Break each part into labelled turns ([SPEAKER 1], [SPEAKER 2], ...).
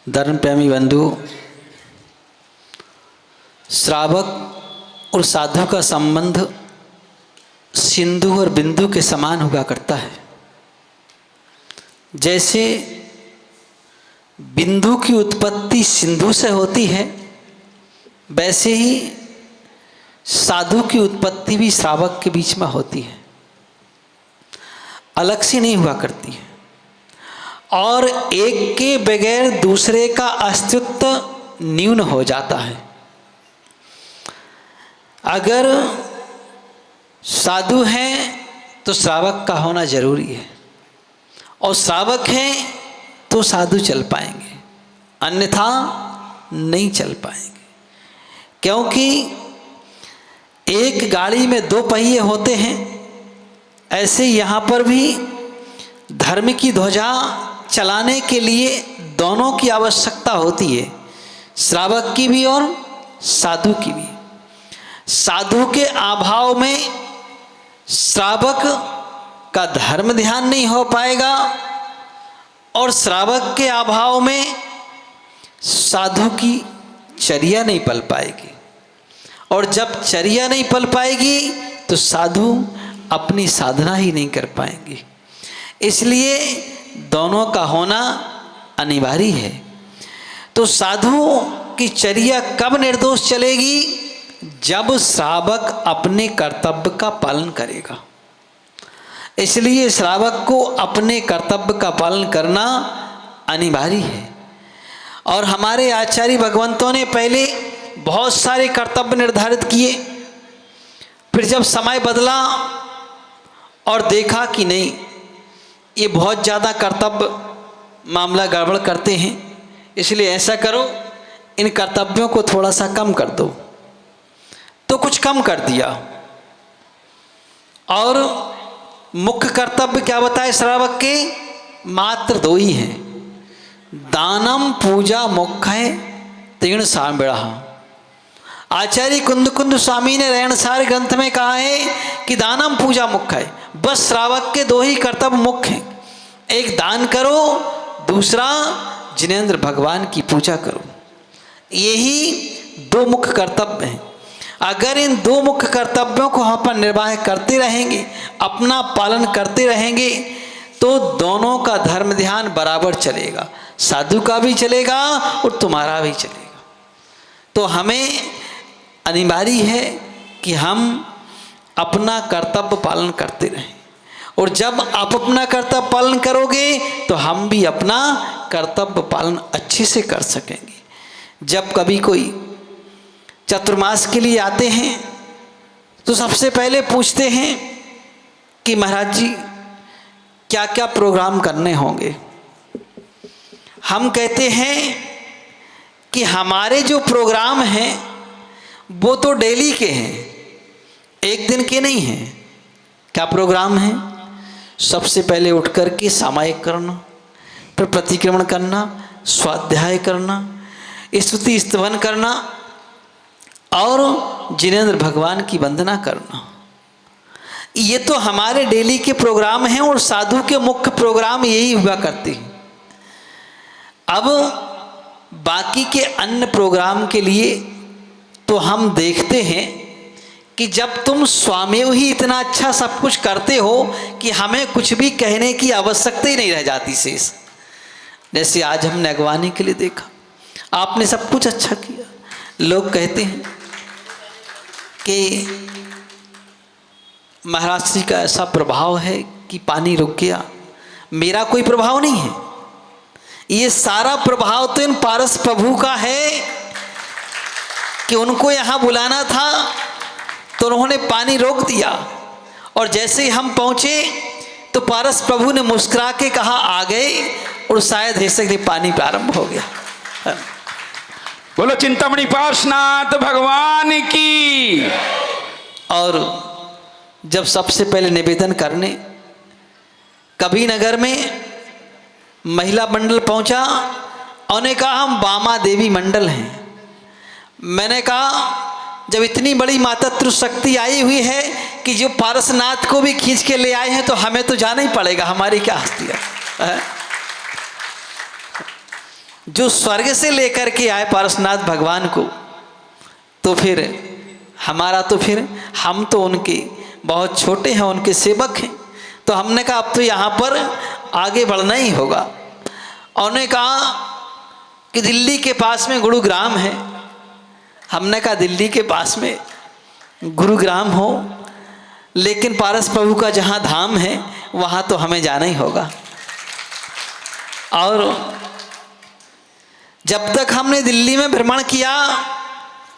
[SPEAKER 1] धर्म प्रेमी बंधु, श्रावक और साधु का संबंध सिंधु और बिंदु के समान हुआ करता है। जैसे बिंदु की उत्पत्ति सिंधु से होती है, वैसे ही साधु की उत्पत्ति भी श्रावक के बीच में होती है, अलग से नहीं हुआ करती है। और एक के बगैर दूसरे का अस्तित्व न्यून हो जाता है। अगर साधु हैं तो श्रावक का होना जरूरी है, और श्रावक हैं तो साधु चल पाएंगे, अन्यथा नहीं चल पाएंगे। क्योंकि एक गाड़ी में दो पहिए होते हैं, ऐसे यहाँ पर भी धर्म की ध्वजा चलाने के लिए दोनों की आवश्यकता होती है, श्रावक की भी और साधु की भी। साधु के अभाव में श्रावक का धर्म ध्यान नहीं हो पाएगा, और श्रावक के अभाव में साधु की चर्या नहीं पल पाएगी, और जब चर्या नहीं पल पाएगी तो साधु अपनी साधना ही नहीं कर पाएंगे। इसलिए दोनों का होना अनिवार्य है। तो साधु की चर्या कब निर्दोष चलेगी? जब श्रावक अपने कर्तव्य का पालन करेगा। इसलिए श्रावक को अपने कर्तव्य का पालन करना अनिवार्य है। और हमारे आचार्य भगवंतों ने पहले बहुत सारे कर्तव्य निर्धारित किए, फिर जब समय बदला और देखा कि नहीं, ये बहुत ज़्यादा कर्तव्य मामला गड़बड़ करते हैं, इसलिए ऐसा करो, इन कर्तव्यों को थोड़ा सा कम कर दो, तो कुछ कम कर दिया। और मुख्य कर्तव्य क्या बताए श्रावक के? मात्र दो ही हैं, दानम पूजा मुख्य तीर्ण सांबिड़ा। आचार्य कुंद कुंद स्वामी ने रहनसार ग्रंथ में कहा है कि दानम पूजा मुख्य है। बस श्रावक के दो ही कर्तव्य मुख्य हैं, एक दान करो, दूसरा जिनेंद्र भगवान की पूजा करो। यही दो मुख्य कर्तव्य हैं। अगर इन दो मुख्य कर्तव्यों को हम पर निर्वाह करते रहेंगे, अपना पालन करते रहेंगे, तो दोनों का धर्म ध्यान बराबर चलेगा, साधु का भी चलेगा और तुम्हारा भी चलेगा। तो हमें अनिवार्य है कि हम अपना कर्तव्य पालन करते रहें, और जब आप अपना कर्तव्य पालन करोगे तो हम भी अपना कर्तव्य पालन अच्छे से कर सकेंगे। जब कभी कोई चतुर्मास के लिए आते हैं तो सबसे पहले पूछते हैं कि महाराज जी क्या क्या प्रोग्राम करने होंगे। हम कहते हैं कि हमारे जो प्रोग्राम हैं वो तो डेली के हैं, एक दिन के नहीं हैं। क्या प्रोग्राम है? सबसे पहले उठ कर के सामायिक करना, फिर प्रतिक्रमण करना, स्वाध्याय करना, स्तुति स्तवन करना और जिनेंद्र भगवान की वंदना करना। ये तो हमारे डेली के प्रोग्राम हैं, और साधु के मुख्य प्रोग्राम यही हुआ करते हैं। अब बाकी के अन्य प्रोग्राम के लिए तो हम देखते हैं कि जब तुम स्वामेव ही इतना अच्छा सब कुछ करते हो कि हमें कुछ भी कहने की आवश्यकता ही नहीं रह जाती शेष। जैसे आज हमने अगवानी के लिए देखा, आपने सब कुछ अच्छा किया। लोग कहते हैं कि महाराज जी का ऐसा प्रभाव है कि पानी रुक गया। मेरा कोई प्रभाव नहीं है, ये सारा प्रभाव तो इन पारस प्रभु का है कि उनको यहाँ बुलाना था तो उन्होंने पानी रोक दिया, और जैसे ही हम पहुँचे तो पारस प्रभु ने मुस्कुरा के कहा आ गए, और शायद ऐसे ही पानी प्रारंभ हो गया।
[SPEAKER 2] बोलो चिंतामणि पार्श्वनाथ भगवान की।
[SPEAKER 1] और जब सबसे पहले निवेदन करने कभी नगर में महिला मंडल पहुंचा, और ने कहा हम बामा देवी मंडल हैं। मैंने कहा जब इतनी बड़ी मातृ शक्ति आई हुई है कि जो पारसनाथ को भी खींच के ले आए हैं, तो हमें तो जाना ही पड़ेगा, हमारी क्या हस्ती है। जो स्वर्ग से लेकर के आए पारसनाथ भगवान को, तो फिर हमारा तो फिर हम तो उनके बहुत छोटे हैं, उनके सेवक हैं। तो हमने कहा अब तो यहाँ पर आगे बढ़ना ही होगा। और उन्होंने कहा कि दिल्ली के पास में गुरुग्राम है। हमने कहा दिल्ली के पास में गुरुग्राम हो, लेकिन पारस प्रभु का जहाँ धाम है वहाँ तो हमें जाना ही होगा। और जब तक हमने दिल्ली में भ्रमण किया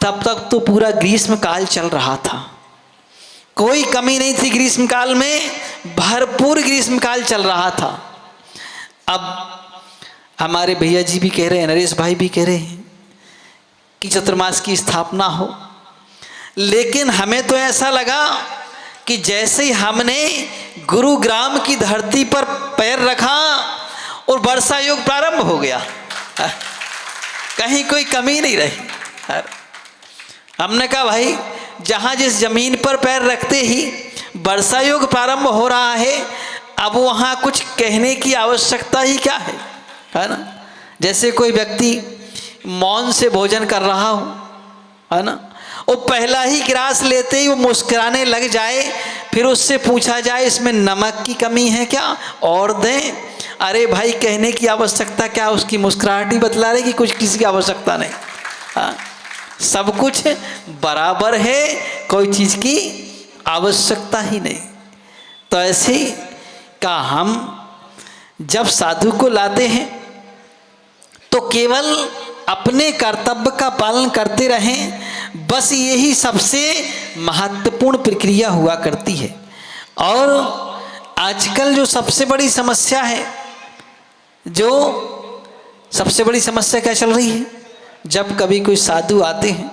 [SPEAKER 1] तब तक तो पूरा ग्रीष्म काल चल रहा था, कोई कमी नहीं थी ग्रीष्म काल में, भरपूर ग्रीष्म काल चल रहा था। अब हमारे भैया जी भी कह रहे हैं, नरेश भाई भी कह रहे हैं कि चतुर्मास की स्थापना हो, लेकिन हमें तो ऐसा लगा कि जैसे ही हमने गुरुग्राम की धरती पर पैर रखा और वर्षा योग प्रारंभ हो गया, कहीं कोई कमी नहीं रही। हमने कहा भाई जहाँ जिस जमीन पर पैर रखते ही वर्षा योग प्रारंभ हो रहा है, अब वहाँ कुछ कहने की आवश्यकता ही क्या है ना। जैसे कोई व्यक्ति मौन से भोजन कर रहा हो, है ना, वो पहला ही ग्रास लेते ही वो मुस्कुराने लग जाए, फिर उससे पूछा जाए इसमें नमक की कमी है क्या और दें, अरे भाई कहने की आवश्यकता क्या, उसकी मुस्कुराहट ही बतला रही कि कुछ किसी की आवश्यकता नहीं। हाँ, सब कुछ बराबर है, कोई चीज़ की आवश्यकता ही नहीं। तो ऐसे का हम जब साधु को लाते हैं तो केवल अपने कर्तव्य का पालन करते रहें, बस यही सबसे महत्वपूर्ण प्रक्रिया हुआ करती है। और आजकल जो सबसे बड़ी समस्या है, जो सबसे बड़ी समस्या क्या चल रही है, जब कभी कोई साधु आते हैं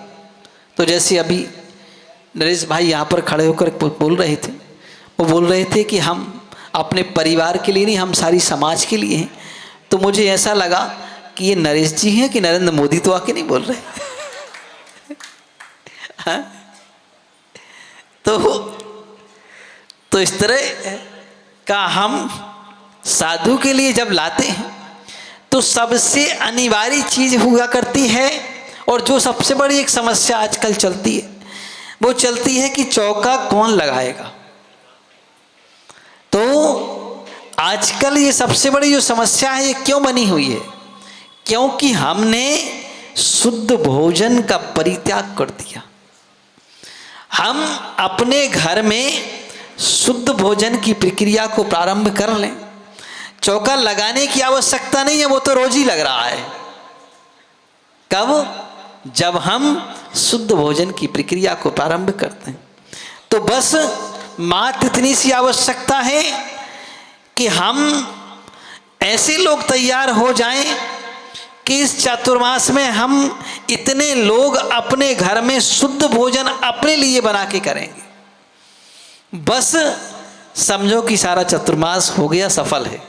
[SPEAKER 1] तो जैसे अभी नरेश भाई यहाँ पर खड़े होकर बोल रहे थे, वो बोल रहे थे कि हम अपने परिवार के लिए नहीं, हम सारी समाज के लिए हैं। तो मुझे ऐसा लगा कि ये नरेश जी हैं कि नरेंद्र मोदी तो आके नहीं बोल रहे। हाँ? तो इस तरह का हम साधु के लिए जब लाते हैं तो सबसे अनिवार्य चीज हुआ करती है, और जो सबसे बड़ी एक समस्या आजकल चलती है वो चलती है कि चौका कौन लगाएगा। तो आजकल ये सबसे बड़ी जो समस्या है ये क्यों बनी हुई है, क्योंकि हमने शुद्ध भोजन का परित्याग कर दिया। हम अपने घर में शुद्ध भोजन की प्रक्रिया को प्रारंभ कर लें, चौका लगाने की आवश्यकता नहीं है, वो तो रोज ही लग रहा है। कब? जब हम शुद्ध भोजन की प्रक्रिया को प्रारंभ करते हैं। तो बस मात्र इतनी सी आवश्यकता है कि हम ऐसे लोग तैयार हो जाएं कि इस चातुर्मास में हम इतने लोग अपने घर में शुद्ध भोजन अपने लिए बना के करेंगे। बस समझो कि सारा चातुर्मास हो गया, सफल है,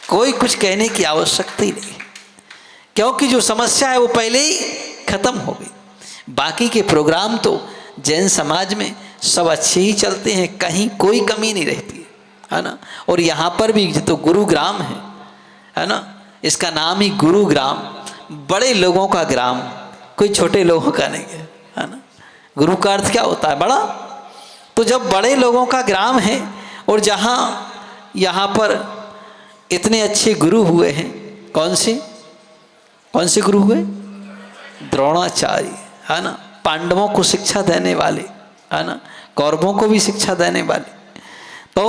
[SPEAKER 1] कोई कुछ कहने की आवश्यकता ही नहीं, क्योंकि जो समस्या है वो पहले ही खत्म हो गई। बाकी के प्रोग्राम तो जैन समाज में सब अच्छे ही चलते हैं, कहीं कोई कमी नहीं रहती है ना। और यहाँ पर भी तो गुरुग्राम है ना, इसका नाम ही गुरुग्राम, बड़े लोगों का ग्राम, कोई छोटे लोगों का नहीं है ना। गुरु का अर्थ क्या होता है? बड़ा। तो जब बड़े लोगों का ग्राम है और जहाँ यहाँ पर इतने अच्छे गुरु हुए हैं, कौन से गुरु हुए? द्रोणाचार्य, है ना, पांडवों को शिक्षा देने वाले, है ना, कौरवों को भी शिक्षा देने वाले। तो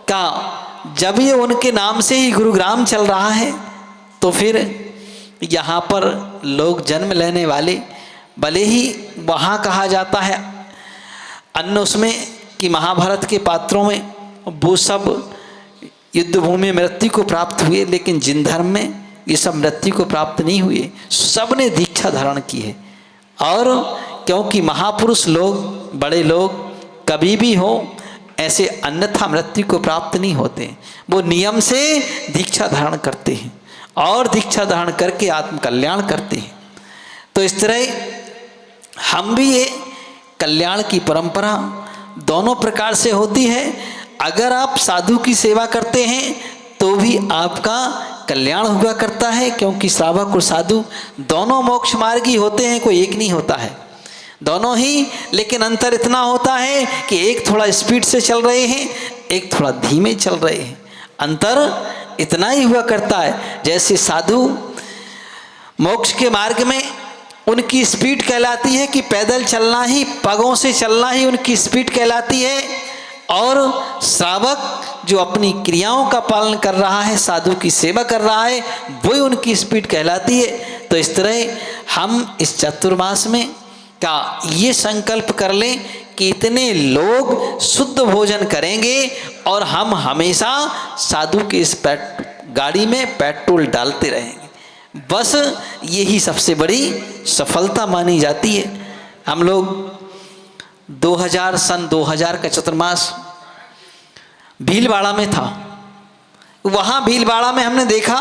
[SPEAKER 1] क्या जब ये उनके नाम से ही गुरुग्राम चल रहा है तो फिर यहाँ पर लोग जन्म लेने वाले, भले ही वहाँ कहा जाता है अन्य उसमें कि महाभारत के पात्रों में वो सब युद्ध भूमि में मृत्यु को प्राप्त हुए, लेकिन जिन धर्म में ये सब मृत्यु को प्राप्त नहीं हुए, सब ने दीक्षा धारण की है। और क्योंकि महापुरुष लोग, बड़े लोग कभी भी हो ऐसे अन्यथा मृत्यु को प्राप्त नहीं होते, वो नियम से दीक्षा धारण करते हैं और दीक्षा धारण करके आत्म कल्याण करते हैं। तो इस तरह हम भी ये कल्याण की परंपरा दोनों प्रकार से होती है। अगर आप साधु की सेवा करते हैं तो भी आपका कल्याण हुआ करता है, क्योंकि श्रावक और साधु दोनों मोक्ष मार्गी होते हैं, कोई एक नहीं होता है, दोनों ही। लेकिन अंतर इतना होता है कि एक थोड़ा स्पीड से चल रहे हैं, एक थोड़ा धीमे चल रहे हैं, अंतर इतना ही हुआ करता है। जैसे साधु मोक्ष के मार्ग में उनकी स्पीड कहलाती है कि पैदल चलना ही, पगों से चलना ही उनकी स्पीड कहलाती है, और श्रावक जो अपनी क्रियाओं का पालन कर रहा है, साधु की सेवा कर रहा है, वही उनकी स्पीड कहलाती है। तो इस तरह हम इस चातुर्मास में का ये संकल्प कर लें कि इतने लोग शुद्ध भोजन करेंगे और हम हमेशा साधु के इस गाड़ी में पेट्रोल डालते रहेंगे। बस यही सबसे बड़ी सफलता मानी जाती है। हम लोग 2000 का चतुर्मास भीलवाड़ा में था। वहाँ भीलवाड़ा में हमने देखा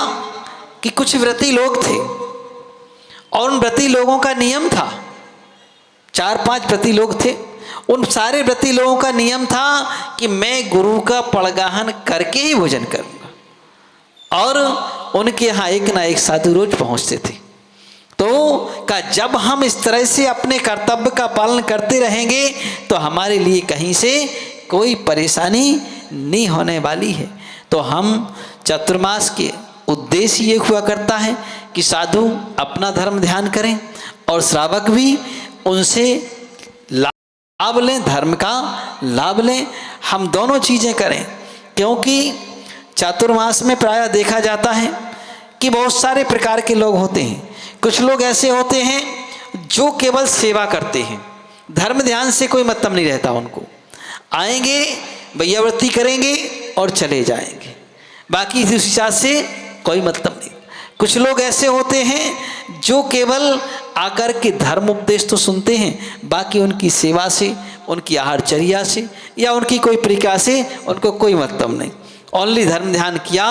[SPEAKER 1] कि कुछ व्रती लोग थे और उन व्रती लोगों का नियम था, 4-5 व्रती लोग थे। उन सारे व्रती लोगों का नियम था कि मैं गुरु का पड़गाहन करके ही भोजन करूँगा, और उनके यहाँ एक ना एक साधु रोज पहुँचते थे। तो जब हम इस तरह से अपने कर्तव्य का पालन करते रहेंगे तो हमारे लिए कहीं से कोई परेशानी नहीं होने वाली है। तो हम चतुर्मास के उद्देश्य ये हुआ करता है कि साधु अपना धर्म ध्यान करें और श्रावक भी उनसे लाभ लें, धर्म का लाभ लें। हम दोनों चीज़ें करें, क्योंकि चातुर्मास में प्रायः देखा जाता है कि बहुत सारे प्रकार के लोग होते हैं। कुछ लोग ऐसे होते हैं जो केवल सेवा करते हैं, धर्म ध्यान से कोई मतलब नहीं रहता उनको, आएंगे भैयाव्रती करेंगे और चले जाएंगे, बाकी इस चार्ज से कोई मतलब नहीं। कुछ लोग ऐसे होते हैं जो केवल आकर के धर्म उपदेश तो सुनते हैं, बाकी उनकी सेवा से, उनकी आहारचर्या से या उनकी कोई प्रक्रिया से उनको कोई मतलब नहीं, ओनली धर्म ध्यान किया,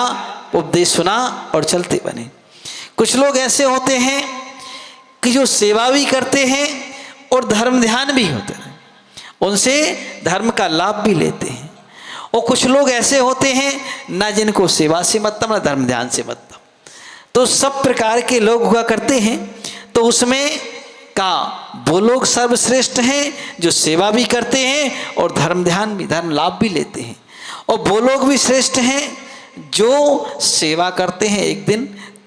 [SPEAKER 1] उपदेश सुना और चलते बने। कुछ लोग ऐसे होते हैं कि जो सेवा भी करते हैं और धर्म ध्यान भी होते हैं, उनसे धर्म का लाभ भी लेते हैं। और कुछ लोग ऐसे होते हैं ना जिनको सेवा से मतलब ना धर्म ध्यान से मतलब। तो सब प्रकार के लोग हुआ करते हैं। तो उसमें वो लोग सर्वश्रेष्ठ हैं जो सेवा भी करते हैं और धर्म ध्यान भी, धर्म लाभ भी लेते हैं। और वो लोग भी श्रेष्ठ हैं जो सेवा करते हैं, एक दिन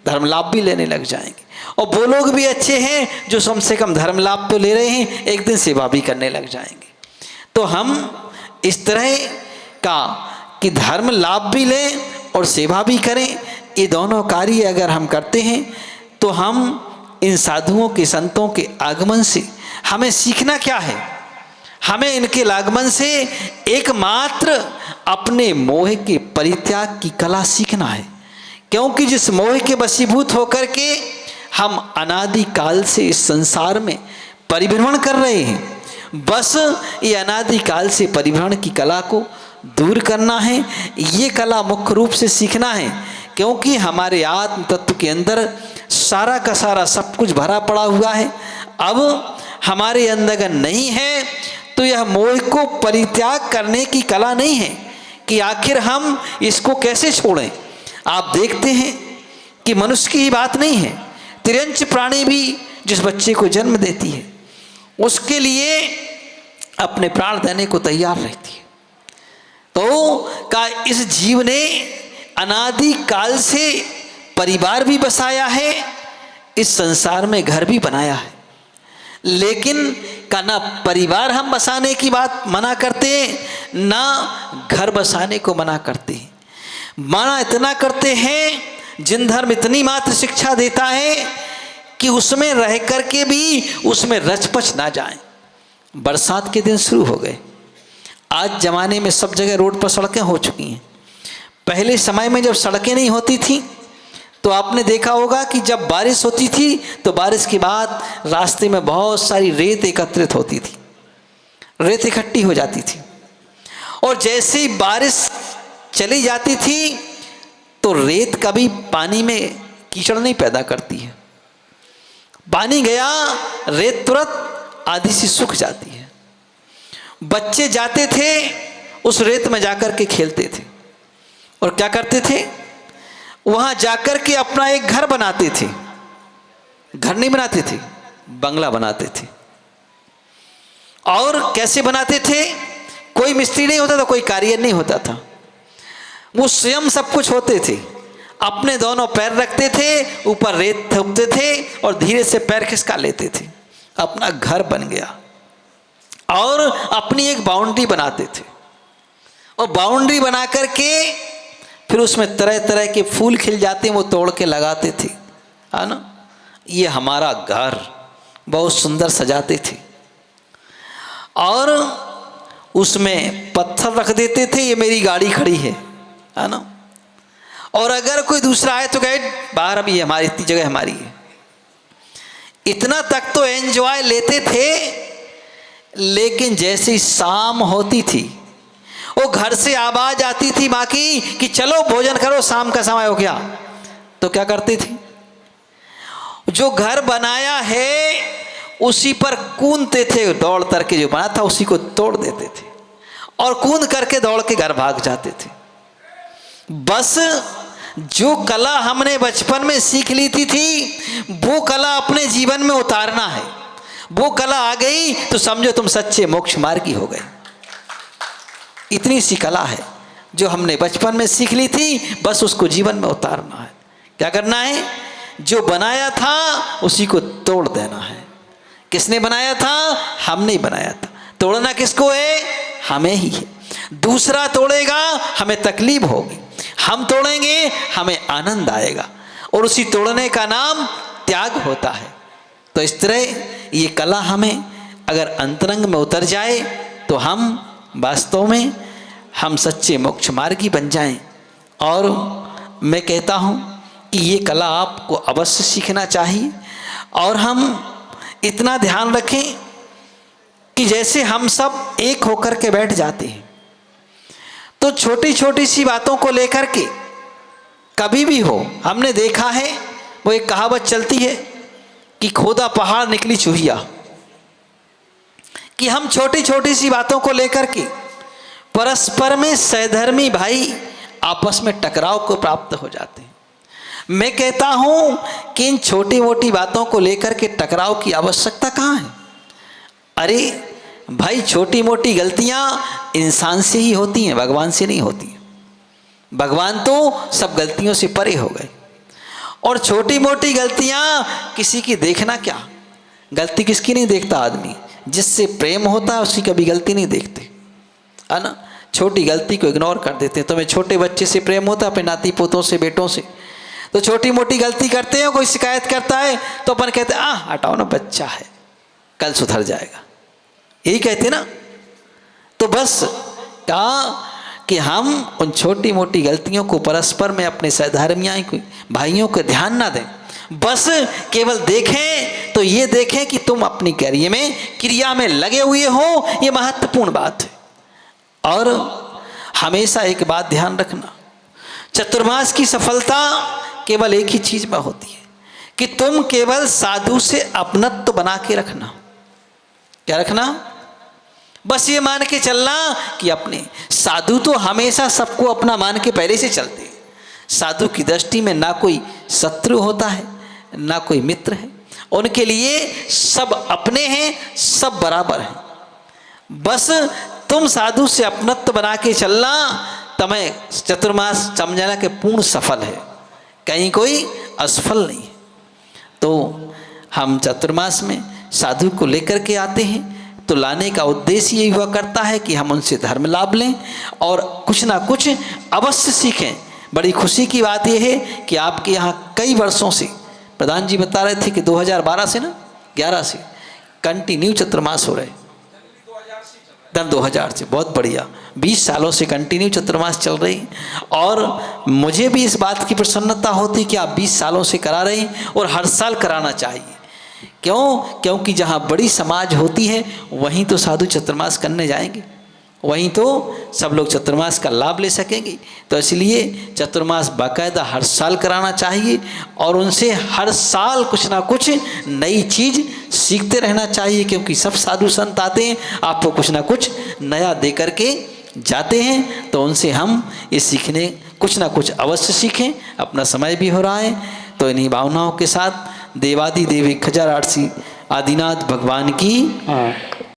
[SPEAKER 1] धर्म लाभ भी लेने लग जाएंगे। और वो लोग भी अच्छे हैं जो कम से कम धर्म लाभ तो ले रहे हैं, एक दिन सेवा भी करने लग जाएंगे। तो हम इस तरह कि धर्म लाभ भी लें और सेवा भी करें, ये दोनों कार्य अगर हम करते हैं तो हम इन साधुओं के, संतों के आगमन से हमें सीखना क्या है? हमें इनके आगमन से एकमात्र अपने मोह के परित्याग की कला सीखना है, क्योंकि जिस मोह के वशीभूत होकर के हम अनादि काल से इस संसार में परिभ्रमण कर रहे हैं, बस ये अनादि काल से परिभ्रमण की कला को दूर करना है। ये कला मुख्य रूप से सीखना है, क्योंकि हमारे आत्म तत्व के अंदर सारा का सारा सब कुछ भरा पड़ा हुआ है। अब हमारे अंदर अगर नहीं है तो यह मोह को परित्याग करने की कला नहीं है कि आखिर हम इसको कैसे छोड़ें। आप देखते हैं कि मनुष्य की ही बात नहीं है, तिर्यंच प्राणी भी जिस बच्चे को जन्म देती है उसके लिए अपने प्राण देने को तैयार रहती है। तो इस जीव ने अनादि काल से परिवार भी बसाया है, इस संसार में घर भी बनाया है, लेकिन ना परिवार हम बसाने की बात मना करते हैं, ना घर बसाने को मना करते हैं। मना इतना करते हैं, जिन धर्म इतनी मात्र शिक्षा देता है कि उसमें रह करके भी उसमें रचपच ना जाए। बरसात के दिन शुरू हो गए, आज जमाने में सब जगह रोड पर सड़कें हो चुकी हैं। पहले समय में जब सड़कें नहीं होती थी तो आपने देखा होगा कि जब बारिश होती थी तो बारिश के बाद रास्ते में बहुत सारी रेत एकत्रित होती थी, रेत इकट्ठी हो जाती थी, और जैसे ही बारिश चली जाती थी तो रेत कभी पानी में कीचड़ नहीं पैदा करती है। पानी गया, रेत तुरंत आधी सी सूख जाती है। बच्चे जाते थे उस रेत में जाकर के खेलते थे और क्या करते थे, वहां जाकर के अपना एक घर बनाते थे। घर नहीं बनाते थे, बंगला बनाते थे। और कैसे बनाते थे? कोई मिस्त्री नहीं होता था, कोई कारीगर नहीं होता था, वो स्वयं सब कुछ होते थे। अपने दोनों पैर रखते थे, ऊपर रेत थोपते थे और धीरे से पैर खिसका लेते थे। अपना घर बन गया। और अपनी एक बाउंड्री बनाते थे, और बाउंड्री बना करके फिर उसमें तरह तरह के फूल खिल जाते हैं, वो तोड़ के लगाते थे, है ना। ये हमारा घर बहुत सुंदर सजाते थे। और उसमें पत्थर रख देते थे, ये मेरी गाड़ी खड़ी है ना। और अगर कोई दूसरा आए तो कहे बाहर, अभी हमारी इतनी जगह हमारी है। इतना तक तो एंजॉय लेते थे। लेकिन जैसे ही शाम होती थी, वो घर से आवाज आती थी माँ की कि चलो भोजन करो, शाम का समय हो गया। तो क्या करते थे? जो घर बनाया है उसी पर कूदते थे, दौड़ करके जो बना था उसी को तोड़ देते थे और कूद करके दौड़ के घर भाग जाते थे। बस जो कला हमने बचपन में सीख ली थी वो कला अपने जीवन में उतारना है। वो कला आ गई तो समझो तुम सच्चे मोक्ष मार्गी हो गए। इतनी सी कला है जो हमने बचपन में सीख ली थी, बस उसको जीवन में उतारना है। क्या करना है? जो बनाया था उसी को तोड़ देना है। किसने बनाया था? हमने बनाया था। तोड़ना किसको है? हमें ही है। दूसरा तोड़ेगा हमें तकलीफ होगी, हम तोड़ेंगे हमें आनंद आएगा। और उसी तोड़ने का नाम त्याग होता है। तो इस तरह ये कला हमें अगर अंतरंग में उतर जाए तो हम वास्तव में हम सच्चे मोक्ष मार्गी बन जाएं। और मैं कहता हूँ कि ये कला आपको अवश्य सीखना चाहिए। और हम इतना ध्यान रखें कि जैसे हम सब एक होकर के बैठ जाते हैं तो छोटी छोटी सी बातों को लेकर के कभी भी हो, हमने देखा है वो एक कहावत चलती है कि खोदा पहाड़ निकली चूहिया, कि हम छोटी छोटी सी बातों को लेकर के परस्पर में सहधर्मी भाई आपस में टकराव को प्राप्त हो जाते हैं। मैं कहता हूं कि इन छोटी मोटी बातों को लेकर के टकराव की आवश्यकता कहाँ है? अरे भाई, छोटी मोटी गलतियां इंसान से ही होती हैं, भगवान से नहीं होती हैं। भगवान तो सब गलतियों से परे हो गए। और छोटी मोटी गलतियां किसी की देखना क्या, गलती किसकी नहीं देखता आदमी? जिससे प्रेम होता है उसकी कभी गलती नहीं देखते, है ना। छोटी गलती को इग्नोर कर देते हैं। तुम्हें छोटे बच्चे से प्रेम होता है, अपने नाती पोतों से, बेटों से, तो छोटी मोटी गलती करते हैं, कोई शिकायत करता है तो अपन कहते हैं हटाओ ना, बच्चा है, कल सुधर जाएगा, यही कहते ना। तो बस कहा कि हम उन छोटी मोटी गलतियों को परस्पर में अपने सहधर्मियों को, भाइयों को ध्यान ना दें। बस केवल देखें तो ये देखें कि तुम अपनी क्रिया में लगे हुए हो, ये महत्वपूर्ण बात है। और हमेशा एक बात ध्यान रखना, चतुर्मास की सफलता केवल एक ही चीज में होती है कि तुम केवल साधु से अपनत्व बना के रखना। क्या रखना? बस ये मान के चलना कि अपने साधु तो हमेशा सबको अपना मान के पहले से चलते हैं। साधु की दृष्टि में ना कोई शत्रु होता है ना कोई मित्र है, उनके लिए सब अपने हैं, सब बराबर हैं। बस तुम साधु से अपनत्व बना के चलना, तुम्हें चतुर्मास समझना कि पूर्ण सफल है, कहीं कोई असफल नहीं है। तो हम चतुर्मास में साधु को लेकर के आते हैं तो लाने का उद्देश्य यही हुआ करता है कि हम उनसे धर्म लाभ लें और कुछ ना कुछ अवश्य सीखें। बड़ी खुशी की बात यह है कि आपके यहाँ कई वर्षों से, प्रधान जी बता रहे थे कि 2012 से ना 11 से कंटिन्यू चतुर्मास हो रहे, 2000 से, बहुत बढ़िया, 20 सालों से कंटिन्यू चतुर्मास चल रही। और मुझे भी इस बात की प्रसन्नता होती कि आप 20 सालों से करा रहे हैं और हर साल कराना चाहिए। क्यों? क्योंकि जहाँ बड़ी समाज होती है वहीं तो साधु चतुर्मास करने जाएंगे, वहीं तो सब लोग चतुर्मास का लाभ ले सकेंगे। तो इसलिए चतुर्मास बाकायदा हर साल कराना चाहिए और उनसे हर साल कुछ ना कुछ नई चीज़ सीखते रहना चाहिए, क्योंकि सब साधु संत आते हैं आपको कुछ ना कुछ नया दे करके जाते हैं। तो उनसे हम ये सीखने कुछ ना कुछ अवश्य सीखें। अपना समय भी हो रहा है, तो इन्हीं भावनाओं के साथ देवादि देवी खजारार्सी आदिनाथ भगवान की